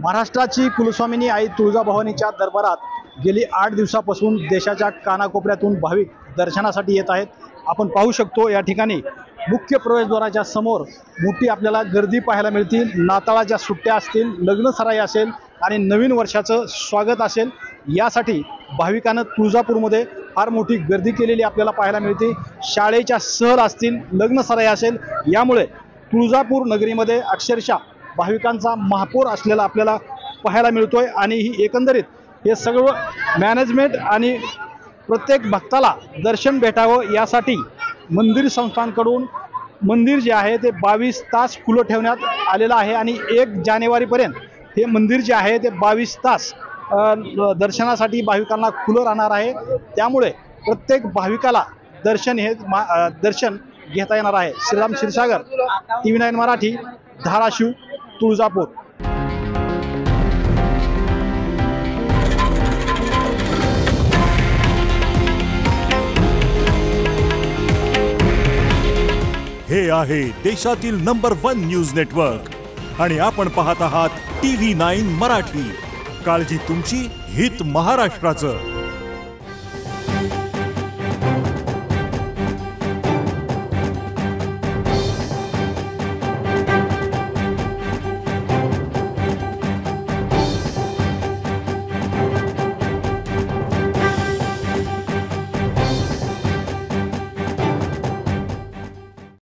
महाराष्ट्राची कुलस्वामिनी आई तुळजाभवानीच्या दरबारात गेली 8 दिवसापासून देशाच्या कानाकोपऱ्यातून भाविक दर्शनासाठी येत आहेत। आपण पाहू शकतो या ठिकाणी मुख्य प्रवेशद्वाराच्या समोर मोठी आपल्याला गर्दी पाहायला मिळते। नाताळाच्या सुट्ट्या असतील, लग्न सराई असेल आणि नवीन वर्षाचं स्वागत असेल, यासाठी भाविकांना तुळजापूरमध्ये फार मोठी गर्दी केलेली आपल्याला पाहायला मिळते। शाळेच्या सहल असतील, लग्न सराई असेल, यामुळे तुळजापूर नगरीमध्ये अक्षरशः भाविकांचा महापूर असलेला आपल्याला पाहायला मिळतोय। आणि ही एकंदरीत हे सगळं मॅनेजमेंट आणि प्रत्येक भक्ताला दर्शन भेटावं यासाठी मंदिर संस्थांकडून मंदिर जे आहे ते 22 तास खुलं ठेवण्यात आलेलं आहे आणि 1 जानेवारीपर्यंत हे मंदिर जे आहे ते 22 तास दर्शनासाठी भाविकांना खुलं राहणार आहे। त्यामुळे प्रत्येक भाविकाला दर्शन घेता येणार आहे। श्रीराम क्षीरसागर, TV9 मराठी, धाराशिव, तुळजापूर। हे आहे देशातील नंबर 1 न्यूज नेटवर्क आणि आपण पाहत आहात TV9 मराठी। काळजी तुमची, हित महाराष्ट्राचं।